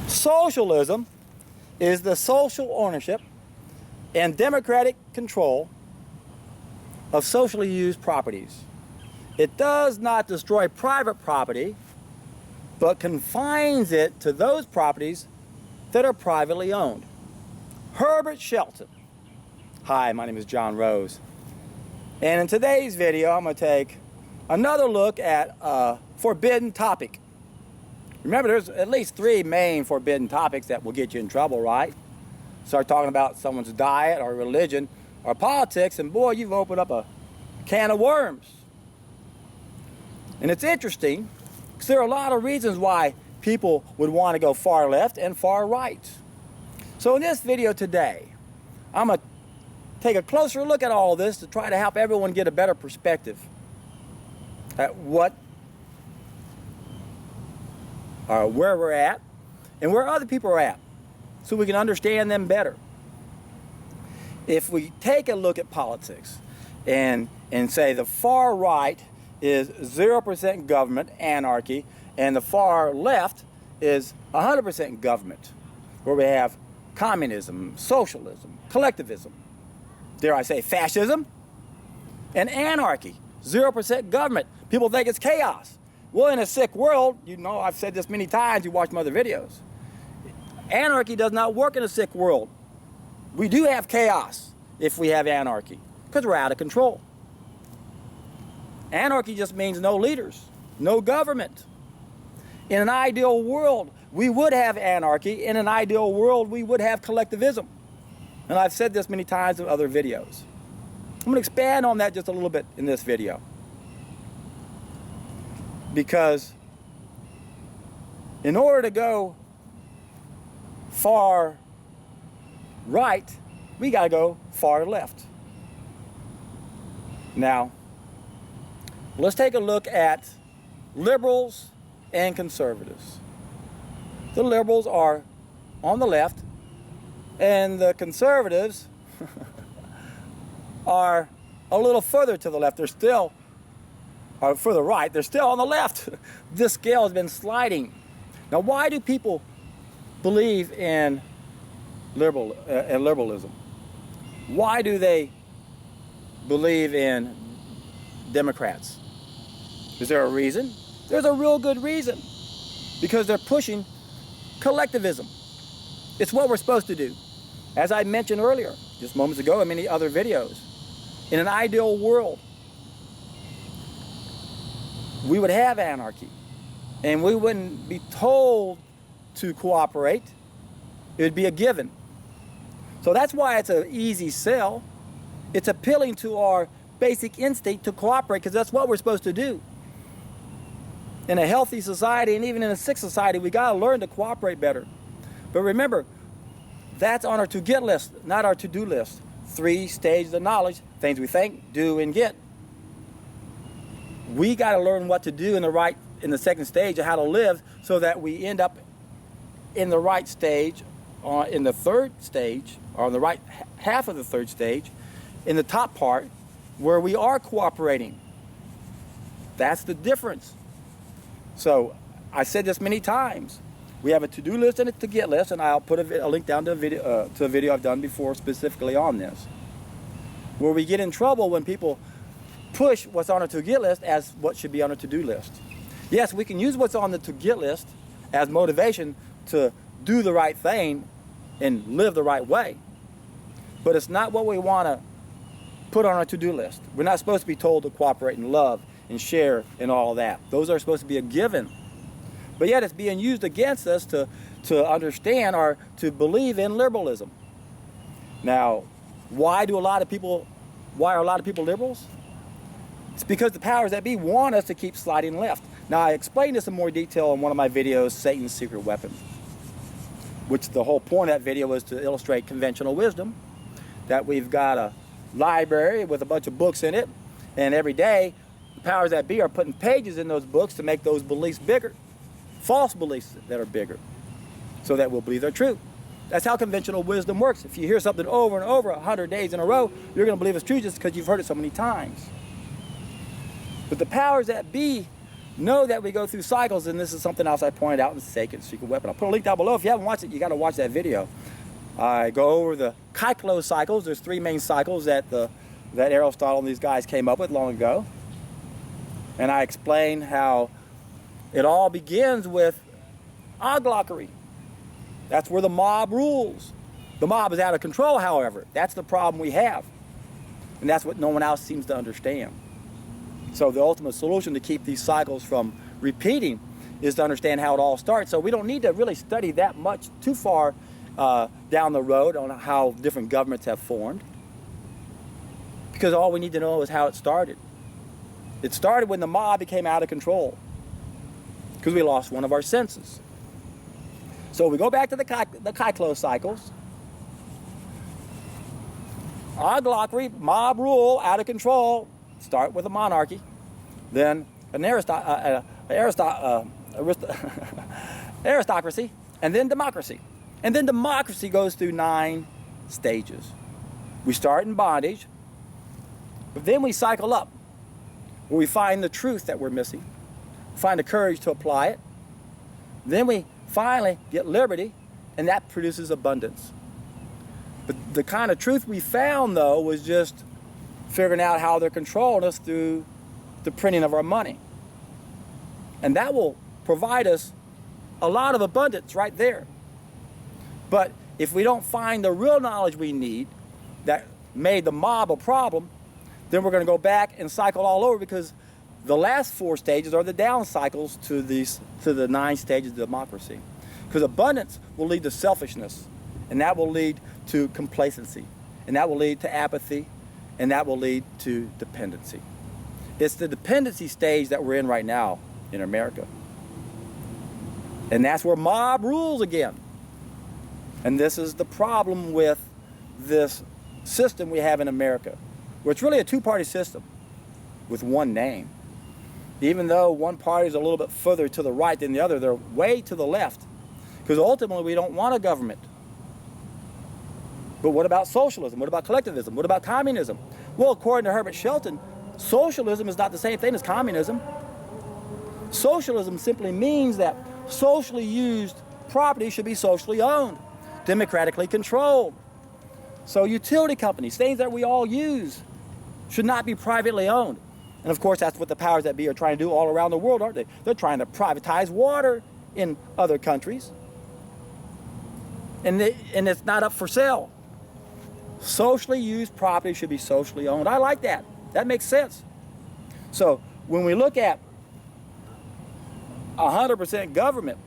Socialism is the social ownership and democratic control of socially used properties. It does not destroy private property, but confines it to those properties that are privately owned. Herbert Shelton. Hi, my name is John Rose. And in today's video, I'm going to take another look at a forbidden topic. Remember, there's at least 3 main forbidden topics that will get you in trouble, right? Start talking about someone's diet or religion or politics, and boy, you've opened up a can of worms. And it's interesting, because there are a lot of reasons why people would want to go far left and far right. So in this video today, I'm going to take a closer look at all of this to try to help everyone get a better perspective at where we're at and where other people are at, so we can understand them better. If we take a look at politics and say the far right is 0% government, anarchy, and the far left is 100% government, where we have communism, socialism, collectivism, dare I say fascism, and anarchy, 0% government. People think it's chaos. Well, in a sick world, you know, I've said this many times, you watch my other videos. Anarchy does not work in a sick world. We do have chaos if we have anarchy, because we're out of control. Anarchy just means no leaders, no government. In an ideal world, we would have anarchy. In an ideal world, we would have collectivism. And I've said this many times in other videos. I'm going to expand on that just a little bit in this video. Because in order to go far right, we got to go far left. Now, let's take a look at liberals and conservatives. The liberals are on the left, and the conservatives are a little further to the left. They're still, or further right, they're still on the left. This scale has been sliding. Now, why do people believe in liberalism? Why do they believe in Democrats? Is there a reason? There's a real good reason. Because they're pushing collectivism. It's what we're supposed to do. As I mentioned earlier, just moments ago in many other videos, in an ideal world, we would have anarchy. And we wouldn't be told to cooperate. It would be a given. So that's why it's an easy sell. It's appealing to our basic instinct to cooperate, because that's what we're supposed to do. In a healthy society, and even in a sick society, we got to learn to cooperate better. But remember, that's on our to-get list, not our to-do list. 3 stages of knowledge: things we think, do, and get. We got to learn what to do in the second stage of how to live, so that we end up in the right stage, in the third stage, or on the right half of the third stage, in the top part, where we are cooperating. That's the difference. So, I said this many times. We have a to-do list and a to-get list, and I'll put a link down to a video I've done before specifically on this. Where we get in trouble when people push what's on a to-get list as what should be on a to-do list. Yes, we can use what's on the to-get list as motivation to do the right thing and live the right way. But it's not what we want to put on our to-do list. We're not supposed to be told to cooperate and love and share and all of that. Those are supposed to be a given. But yet it's being used against us to understand or to believe in liberalism. Now, why are a lot of people liberals? It's because the powers that be want us to keep sliding left. Now, I explained this in more detail in one of my videos, Satan's Secret Weapon, which the whole point of that video was to illustrate conventional wisdom, that we've got a library with a bunch of books in it, and every day the powers that be are putting pages in those books to make those beliefs bigger. False beliefs that are bigger, so that we'll believe they're true. That's how conventional wisdom works. If you hear something over and over 100 days in a row, you're going to believe it's true just because you've heard it so many times. But the powers that be know that we go through cycles, and this is something else I pointed out in Sacred Secret Weapon. I'll put a link down below. If you haven't watched it, you got to watch that video. I go over the cycles. There's 3 main cycles that Aristotle and these guys came up with long ago. And I explain how it all begins with oligarchy. That's where the mob rules. The mob is out of control, however. That's the problem we have. And that's what no one else seems to understand. So the ultimate solution to keep these cycles from repeating is to understand how it all starts. So we don't need to really study that much too far down the road on how different governments have formed. Because all we need to know is how it started. It started when the mob became out of control. Because we lost one of our senses. So we go back to the cycles. Oligarchy, mob rule, out of control. Start with a monarchy. Then an aristocracy. And then democracy. And then democracy goes through 9 stages. We start in bondage. But then we cycle up. Where we find the truth that we're missing. Find the courage to apply it. Then we finally get liberty, and that produces abundance. But the kind of truth we found, though, was just figuring out how they're controlling us through the printing of our money. And that will provide us a lot of abundance right there. But if we don't find the real knowledge we need that made the mob a problem, then we're going to go back and cycle all over, because the last 4 stages are the down cycles to the 9 stages of democracy. Because abundance will lead to selfishness, and that will lead to complacency, and that will lead to apathy, and that will lead to dependency. It's the dependency stage that we're in right now in America. And that's where mob rules again. And this is the problem with this system we have in America, where it's really a 2-party system with one name. Even though one party is a little bit further to the right than the other, they're way to the left. Because ultimately we don't want a government. But what about socialism? What about collectivism? What about communism? Well, according to Herbert Shelton, socialism is not the same thing as communism. Socialism simply means that socially used property should be socially owned, democratically controlled. So utility companies, things that we all use, should not be privately owned. And of course, that's what the powers that be are trying to do all around the world, aren't they? They're trying to privatize water in other countries. And it's not up for sale. Socially used property should be socially owned. I like that. That makes sense. So when we look at 100% government,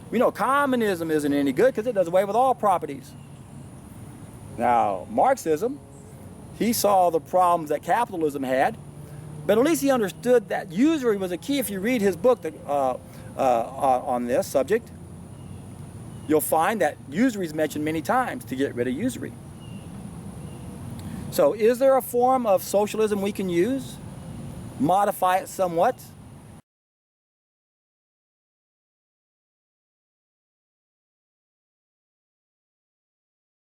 we know communism isn't any good because it does away with all properties. Now, Marxism, he saw the problems that capitalism had, but at least he understood that usury was a key. If you read his book on this subject, you'll find that usury is mentioned many times to get rid of usury. So is there a form of socialism we can use, modify it somewhat,